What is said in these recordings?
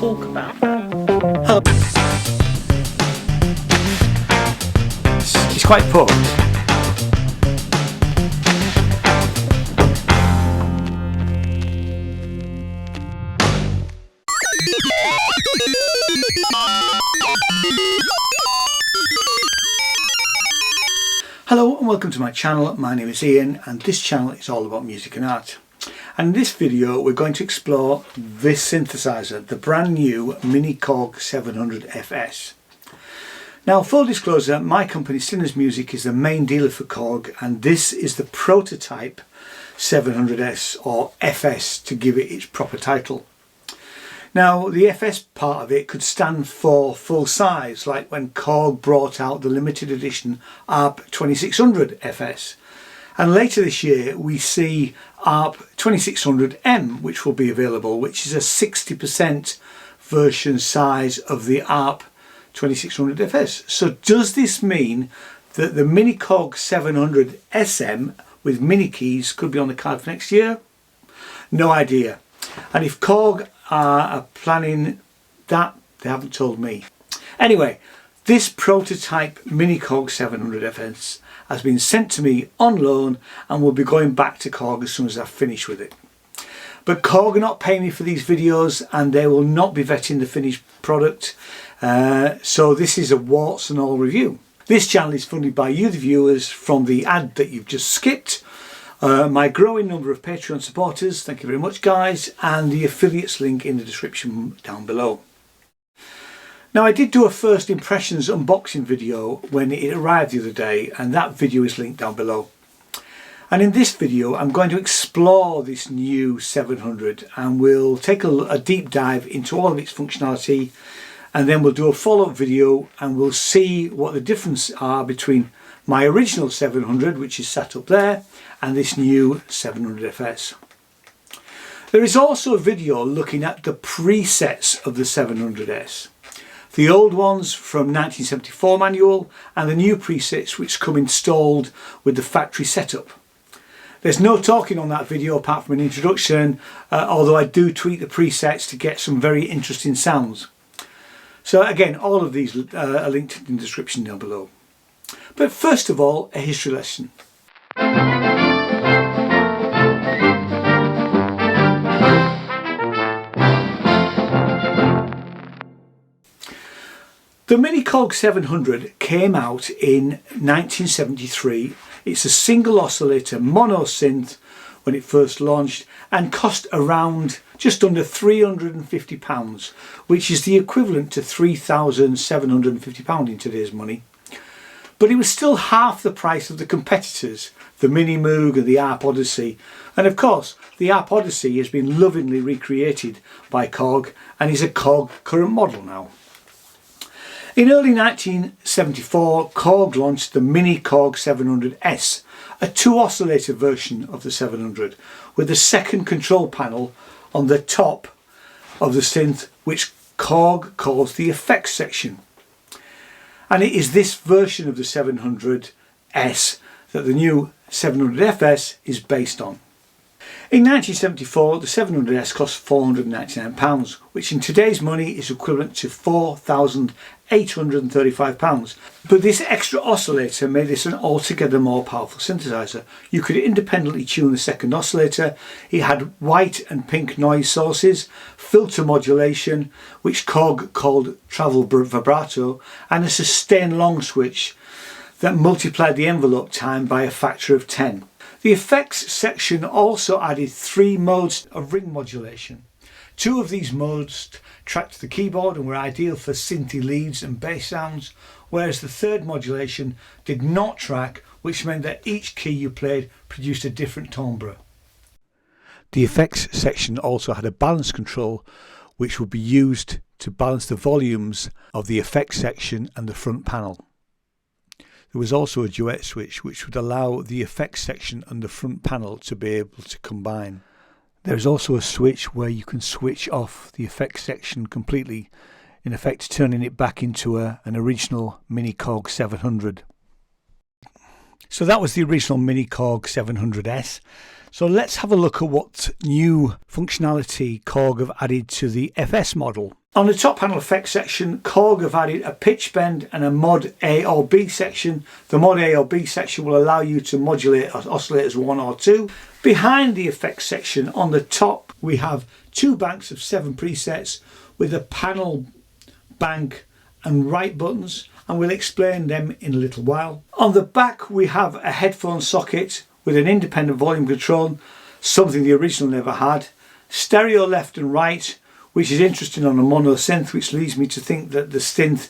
talk about. It's quite poor. Hello and welcome to my channel. My name is Ian and this channel is all about music and art. And in this video we're going to explore this synthesizer, the brand new MiniKorg 700FS. Now, full disclosure, my company Sinners Music is the main dealer for Korg, and this is the prototype 700S or FS to give it its proper title. Now, the FS part of it could stand for full size, like when Korg brought out the limited edition ARP 2600FS. And later this year we see ARP 2600M, which will be available, which is a 60% version size of the ARP 2600FS. So does this mean that the MiniKorg 700 SM with mini keys could be on the card for next year? No idea. And if Korg are planning that, they haven't told me. Anyway, this prototype MiniKorg 700FS has been sent to me on loan and will be going back to Korg as soon as I've finished with it. But Korg are not paying me for these videos and they will not be vetting the finished product. So this is a warts and all review. This channel is funded by you, the viewers, from the ad that you've just skipped. My growing number of Patreon supporters, thank you very much guys, and the affiliates link in the description down below. Now, I did do a first impressions unboxing video when it arrived the other day, and that video is linked down below. And in this video I'm going to explore this new 700 and we'll take a deep dive into all of its functionality, and then we'll do a follow-up video and we'll see what the differences are between my original 700, which is sat up there, and this new 700FS. There is also a video looking at the presets of the 700S. The old ones from 1974 manual and the new presets which come installed with the factory setup. There's no talking on that video apart from an introduction, although I do tweak the presets to get some very interesting sounds. So again, all of these are linked in the description down below. But first of all, a history lesson. The MiniKorg 700 came out in 1973. It's a single oscillator mono synth when it first launched and cost around just under £350, which is the equivalent to £3,750 in today's money. But it was still half the price of the competitors, the MiniMoog and the Arp Odyssey. And of course, the Arp Odyssey has been lovingly recreated by Korg and is a Korg current model now. In early 1974, Korg launched the MiniKorg 700S, a two-oscillator version of the 700, with a second control panel on the top of the synth, which Korg calls the effects section. And it is this version of the 700S that the new 700FS is based on. In 1974, the 700S cost £499, which in today's money is equivalent to £4,835. But this extra oscillator made this an altogether more powerful synthesizer. You could independently tune the second oscillator. It had white and pink noise sources, filter modulation, which Korg called travel vibrato, and a sustain long switch that multiplied the envelope time by a factor of 10. The effects section also added 3 modes of ring modulation. 2 of these modes tracked the keyboard and were ideal for synthy leads and bass sounds, whereas the third modulation did not track, which meant that each key you played produced a different timbre. The effects section also had a balance control, which would be used to balance the volumes of the effects section and the front panel. There was also a duet switch which would allow the effects section and the front panel to be able to combine. There is also a switch where you can switch off the effects section completely, in effect turning it back into an original MiniKorg 700. So that was the original MiniKorg 700S. So let's have a look at what new functionality Korg have added to the FS model. On the top panel effects section, Korg have added a pitch bend and a mod A or B section. The mod A or B section will allow you to modulate oscillators 1 or 2. Behind the effects section on the top we have 2 banks of 7 presets with a panel bank and write buttons, and we'll explain them in a little while. On the back we have a headphone socket with an independent volume control, something the original never had. Stereo left and right, which is interesting on a mono synth, which leads me to think that the synth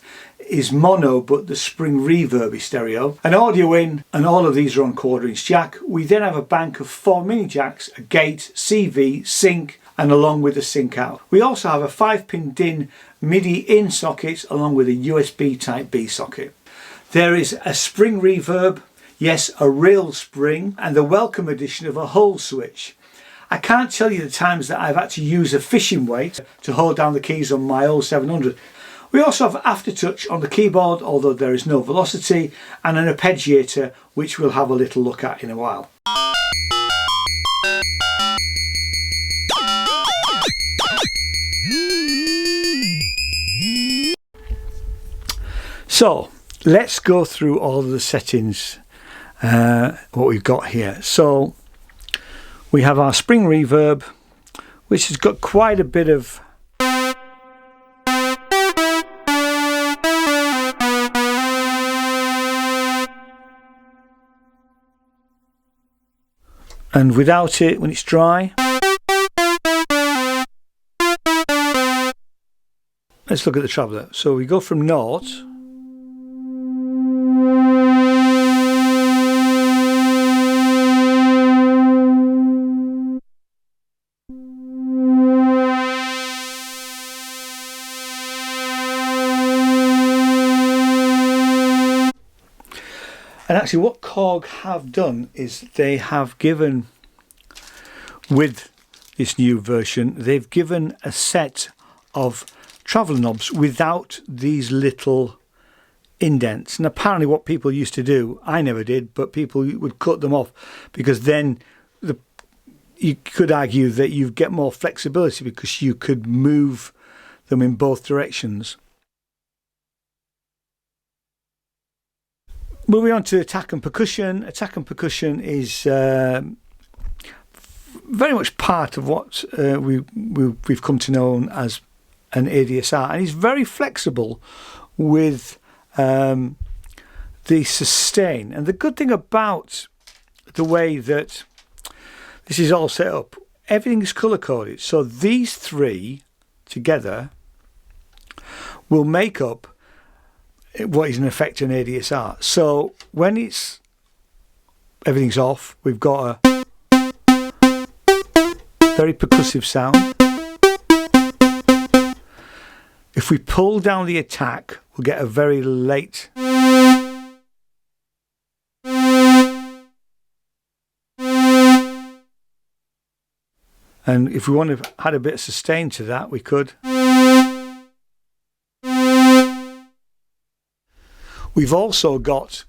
is mono but the spring reverb is stereo. An audio in, and all of these are on 1/4" jack. We then have a bank of 4 mini jacks, a gate, CV, sync, and along with a sync out. We also have a 5-pin DIN MIDI in socket along with a USB type B socket. There is a spring reverb, yes, a real spring, and the welcome addition of a hull switch. I can't tell you the times that I've had to use a fishing weight to hold down the keys on my old 700. We also have aftertouch on the keyboard, although there is no velocity, and an arpeggiator, which we'll have a little look at in a while. So let's go through all of the settings, what we've got here. So we have our spring reverb, which has got quite a bit of and without it when it's dry. Let's look at the traveller. So we go from naught . And actually what Korg have done is they have given, with this new version, they've given a set of travel knobs without these little indents. And apparently what people used to do, I never did, but people would cut them off because then you could argue that you get more flexibility because you could move them in both directions. Moving on to attack and percussion. Attack and percussion is very much part of what we've come to know as an ADSR, and it's very flexible with the sustain. And the good thing about the way that this is all set up, everything is color coded. So these 3 together will make up what is in effect an ADSR. So when everything's off, we've got a very percussive sound. If we pull down the attack, we'll get a very late . And if we want to add a bit of sustain to that, we could. We've also got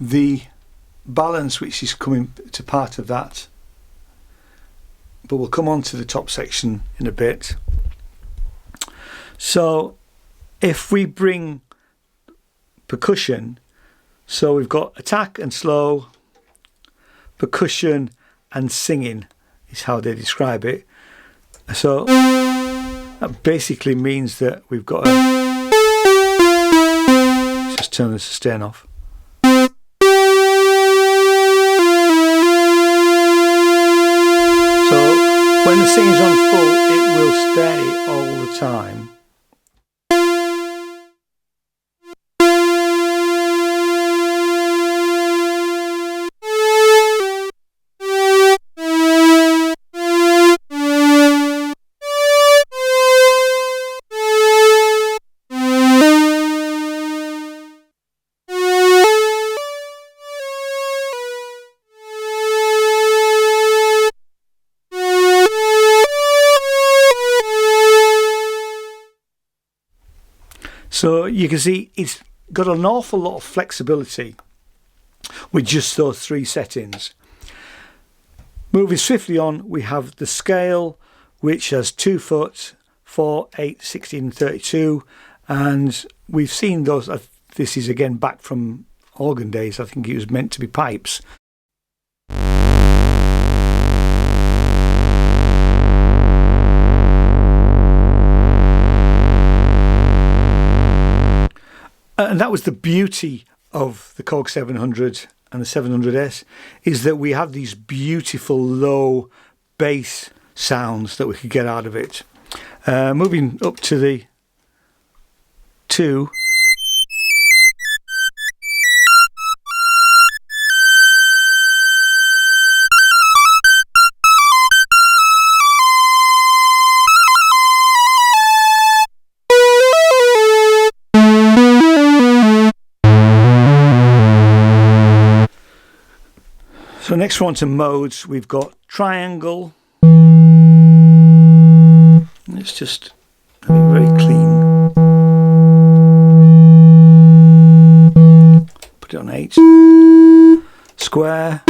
the balance, which is coming to part of that, but we'll come on to the top section in a bit. So if we bring percussion, so we've got attack and slow, percussion and singing is how they describe it. So that basically means that we've got a, just turn the sustain off. So when the singing's on full, it will stay all the time. So you can see it's got an awful lot of flexibility with just those 3 settings. Moving swiftly on, we have the scale, which has 2 foot, 4, 8, 16 and 32, and we've seen those. This is again back from organ days. I think it was meant to be pipes. And that was the beauty of the Korg 700 and the 700S, is that we have these beautiful low bass sounds that we could get out of it. Moving up to the 2. So next one to modes, we've got triangle. Let's just have it very clean. Put it on 8. Square.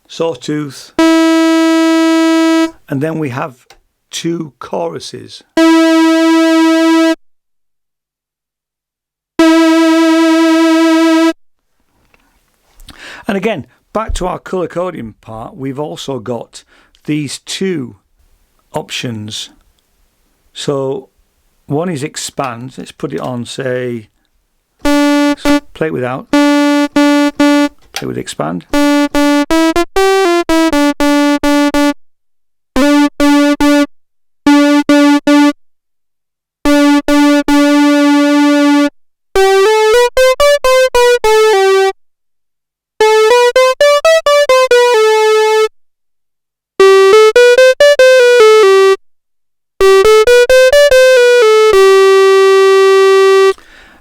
Sawtooth. And then we have 2 choruses. And again, back to our colour coding part, we've also got these 2 options. So one is expand. Let's put it on, say, play it without, play with expand.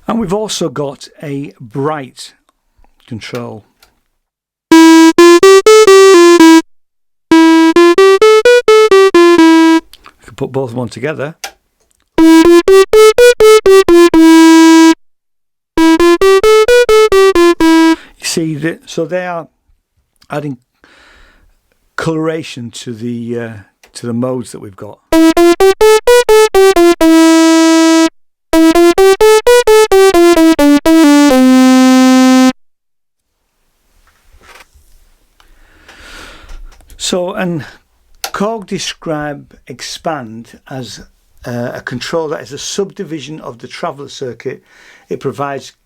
And we've also got a bright control. You can put both of them together. You see that, so they are adding coloration to the modes that we've got. So, and Korg describe expand as a control that is a subdivision of the traveller circuit. It provides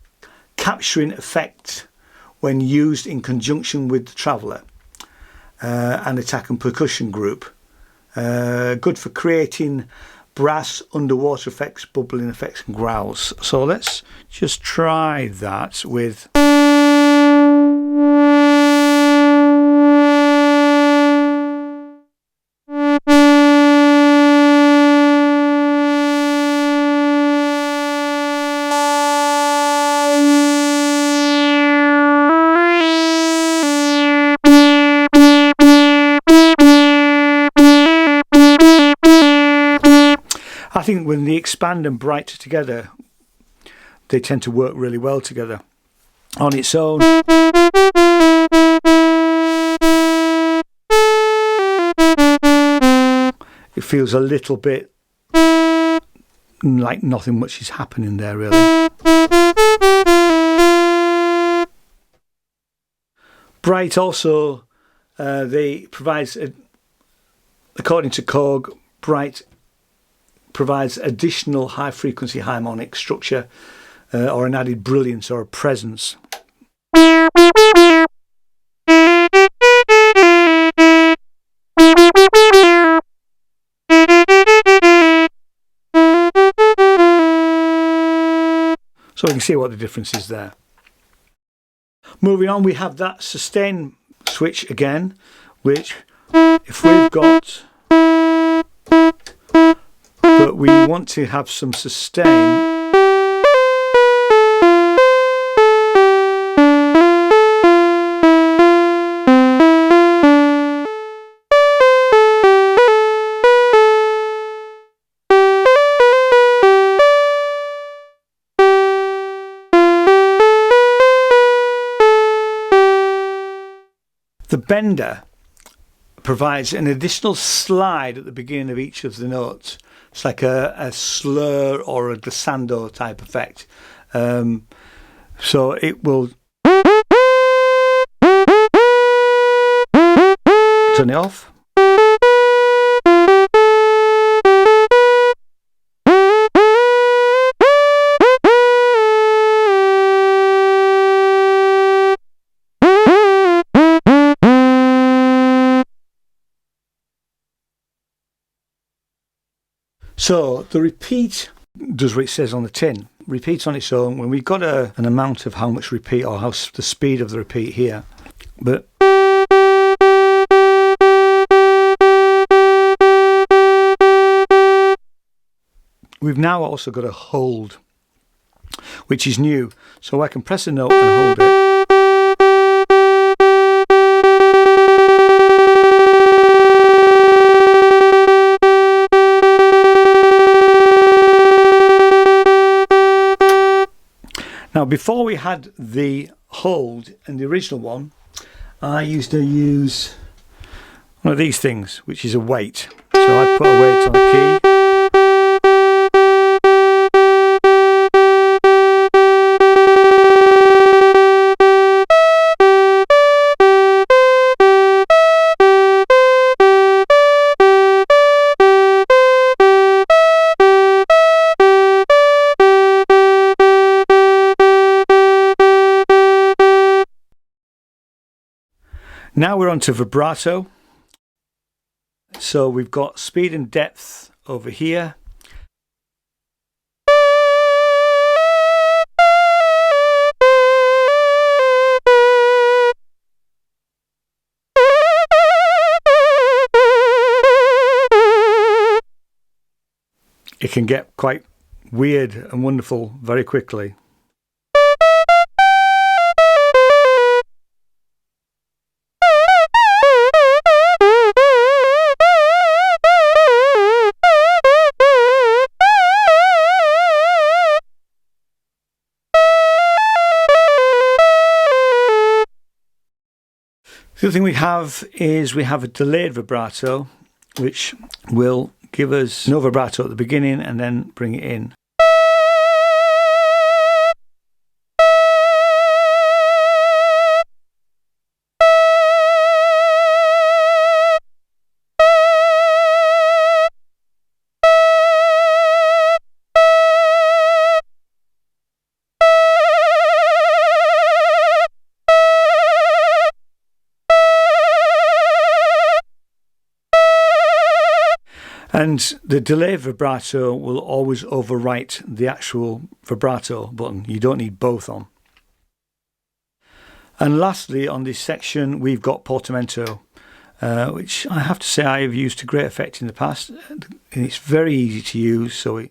capturing effect when used in conjunction with the traveller and attack and percussion group. Good for creating brass, underwater effects, bubbling effects and growls. So let's just try that with... I think when the expand and bright together, they tend to work really well together. On its own, it feels a little bit like nothing much is happening there really. Bright also, they provides, according to Korg, bright provides additional high frequency harmonic structure or an added brilliance or a presence. So you can see what the difference is there. Moving on, we have that sustain switch again, which if we've got, but we want to have some sustain, the bender provides an additional slide at the beginning of each of the notes. It's like a slur or a glissando type effect. So it will turn it off. So the repeat does what it says on the tin. Repeats on its own when we've got an amount of how much repeat or how the speed of the repeat here. But we've now also got a hold, which is new. So I can press a note and hold it. Now, before we had the hold in the original one, I used to use one of these things, which is a weight. So I put a weight on the key. Now we're on to vibrato. So we've got speed and depth over here. It can get quite weird and wonderful very quickly. The other thing we have is we have a delayed vibrato, which will give us no vibrato at the beginning and then bring it in. And the delay vibrato will always overwrite the actual vibrato button. You don't need both on. And lastly, on this section, we've got portamento, which I have to say I have used to great effect in the past. And it's very easy to use. So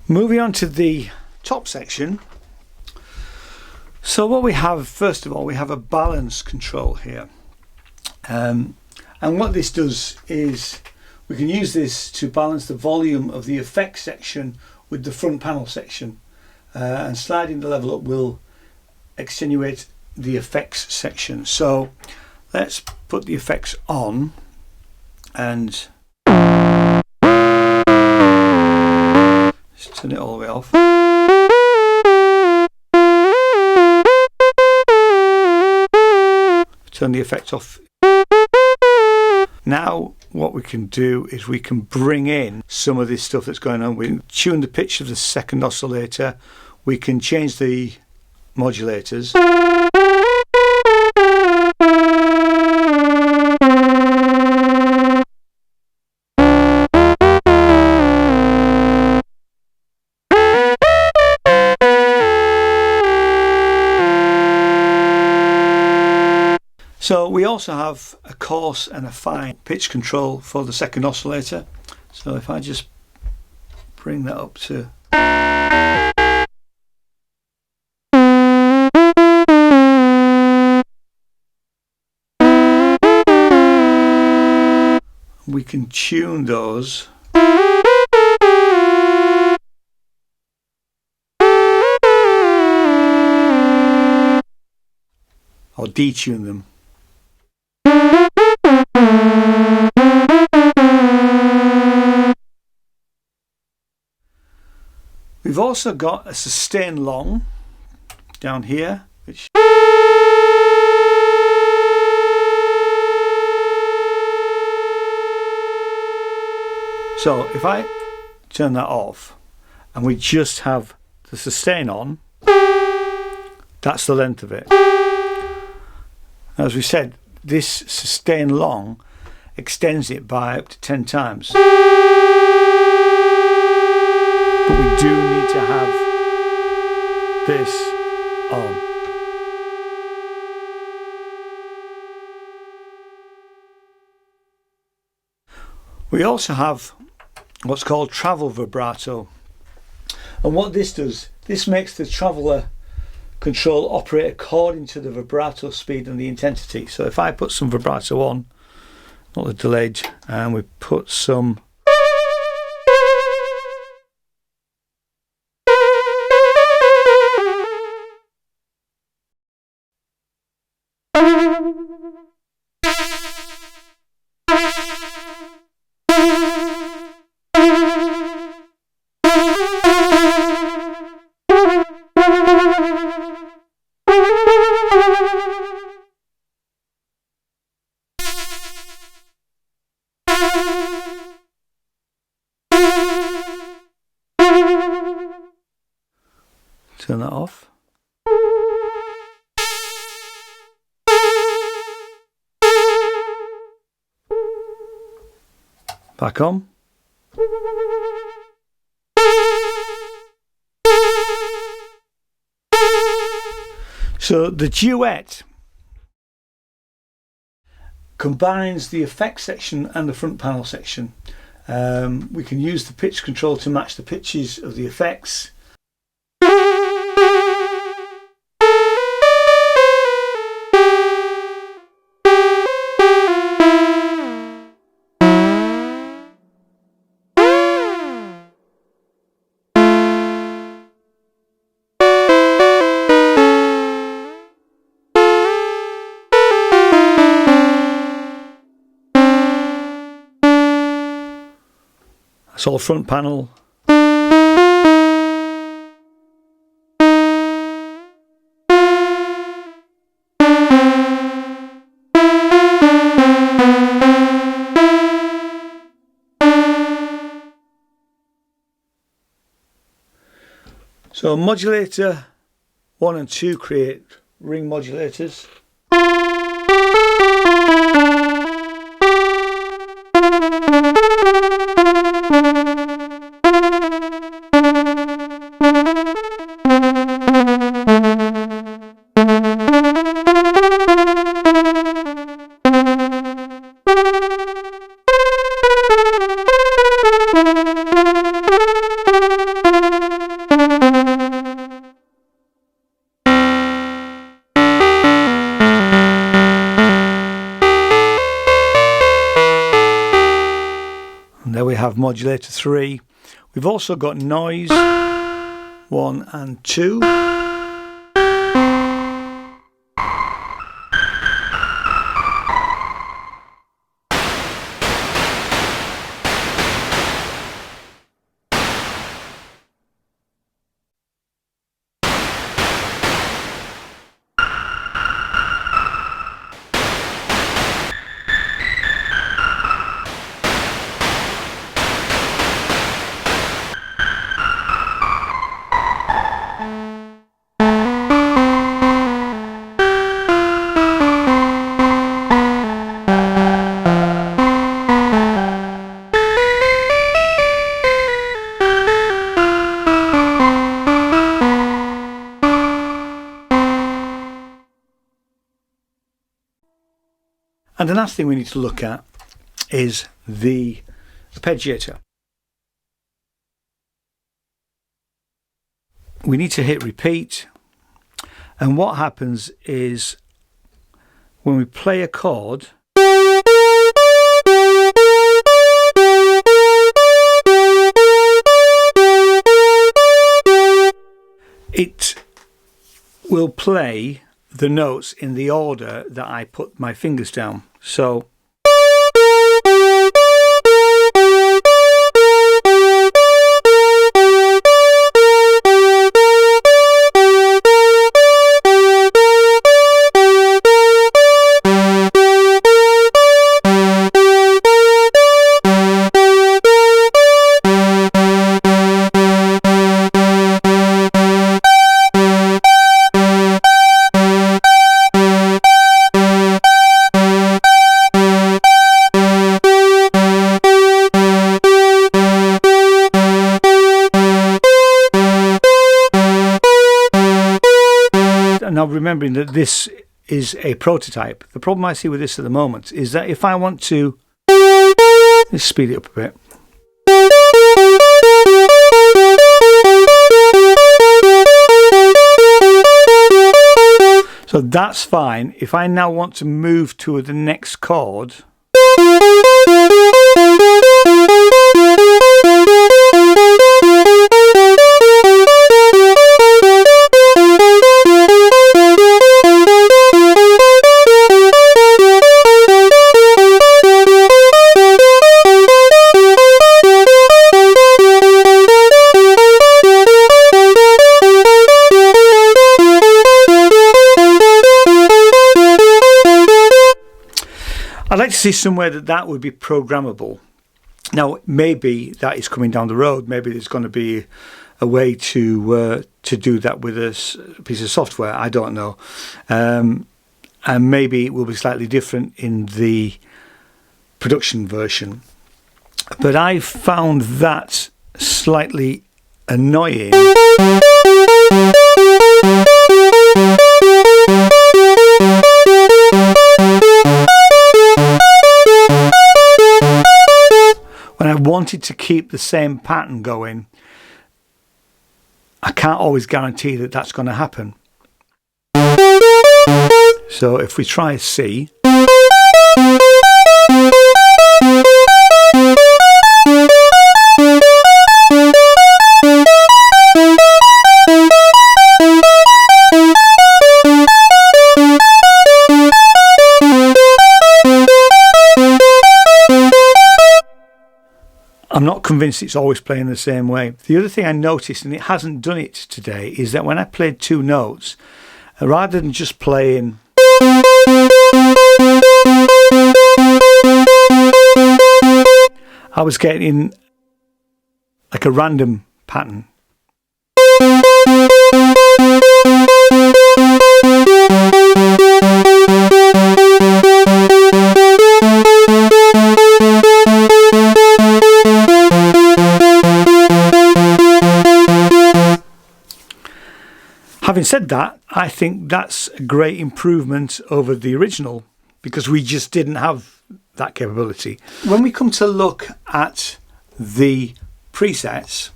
moving on to the top section. So what we have, first of all, we have a balance control here. And what this does is we can use this to balance the volume of the effects section with the front panel section. And sliding the level up will extenuate the effects section. So let's put the effects on and turn it all the way off. Turn the effect off. Now what we can do is we can bring in some of this stuff that's going on. We can tune the pitch of the second oscillator. We can change the modulators. we also have a coarse and a fine pitch control for the second oscillator. So if I just bring that up to we can tune those or detune them. We've also got a sustain long down here, which so if I turn that off and we just have the sustain on, that's the length of it. As we said, this sustain long extends it by up to 10 times. But we do need to have this on. We also have what's called travel vibrato. And what this does, this makes the traveller control operate according to the vibrato speed and the intensity. So if I put some vibrato on, not the delayed, and we put some turn that off. Back on. So the duet combines the effects section and the front panel section. We can use the pitch control to match the pitches of the effects. That's all front panel. So modulator 1 and 2 create ring modulators. And there we have modulator 3. We've also got noise 1 and 2. And the last thing we need to look at is the Arpeggiator. We need to hit repeat, and what happens is when we play a chord, it will play the notes in the order that I put my fingers down. So now, remembering that this is a prototype, the problem I see with this at the moment is that if I want to, let's speed it up a bit. So that's fine. If I now want to move to the next chord, I'd like to see somewhere that would be programmable. Now, maybe that is coming down the road. Maybe there's going to be a way to do that with a piece of software. I don't know. And maybe it will be slightly different in the production version. But I found that slightly annoying. When I wanted to keep the same pattern going, I can't always guarantee that that's going to happen. So if we try C, I'm not convinced it's always playing the same way. The other thing I noticed, and it hasn't done it today, is that when I played two notes, rather than just playing I was getting like a random pattern. Having said that, I think that's a great improvement over the original because we just didn't have that capability. When we come to look at the presets,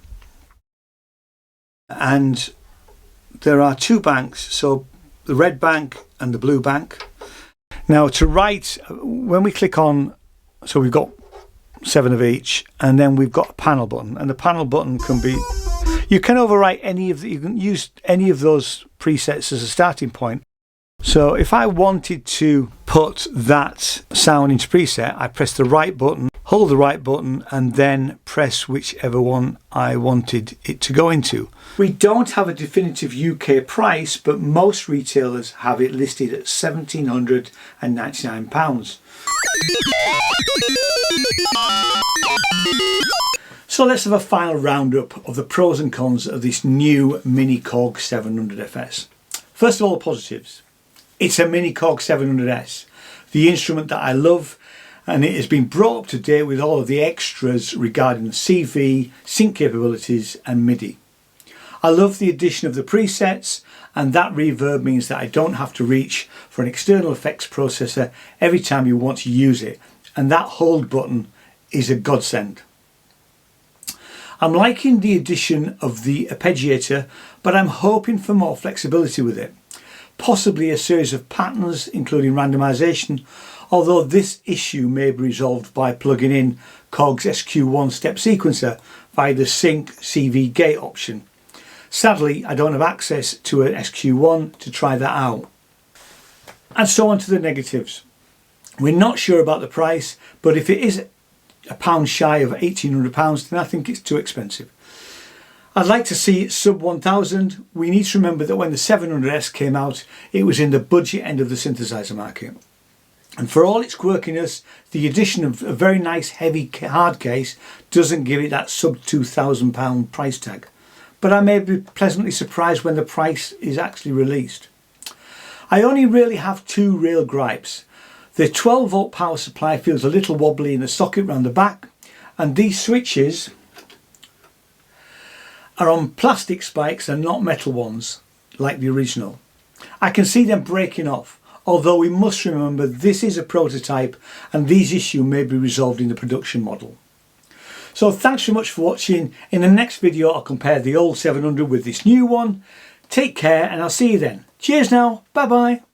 and there are two banks, so the red bank and the blue bank. Now to write, when we click on, so we've got 7 of each, and then we've got a panel button, and the panel button can be, you can overwrite any of the, you can use any of those presets as a starting point. So if I wanted to put that sound into preset, I press the right button, hold the right button, and then press whichever one I wanted it to go into. We don't have a definitive UK price, but most retailers have it listed at £1,799. So let's have a final roundup of the pros and cons of this new MiniKorg 700FS. First of all, the positives. It's a MiniKorg 700S, the instrument that I love, and it has been brought up to date with all of the extras regarding the CV, sync capabilities and MIDI. I love the addition of the presets and that reverb means that I don't have to reach for an external effects processor every time you want to use it, and that hold button is a godsend. I'm liking the addition of the Arpeggiator, but I'm hoping for more flexibility with it. Possibly a series of patterns including randomization, although this issue may be resolved by plugging in Korg's SQ1 step sequencer via the sync CV gate option. Sadly, I don't have access to an SQ1 to try that out. And so on to the negatives. We're not sure about the price, but if it is a pound shy of £1,800, then I think it's too expensive. I'd like to see it sub 1,000. We need to remember that when the 700S came out, it was in the budget end of the synthesizer market. And for all its quirkiness, the addition of a very nice heavy hard case doesn't give it that sub £2,000 price tag. But I may be pleasantly surprised when the price is actually released. I only really have two real gripes. The 12 volt power supply feels a little wobbly in the socket round the back, and these switches are on plastic spikes and not metal ones like the original. I can see them breaking off, although we must remember this is a prototype and these issues may be resolved in the production model. So thanks so much for watching. In the next video I'll compare the old 700 with this new one. Take care and I'll see you then. Cheers now, bye bye.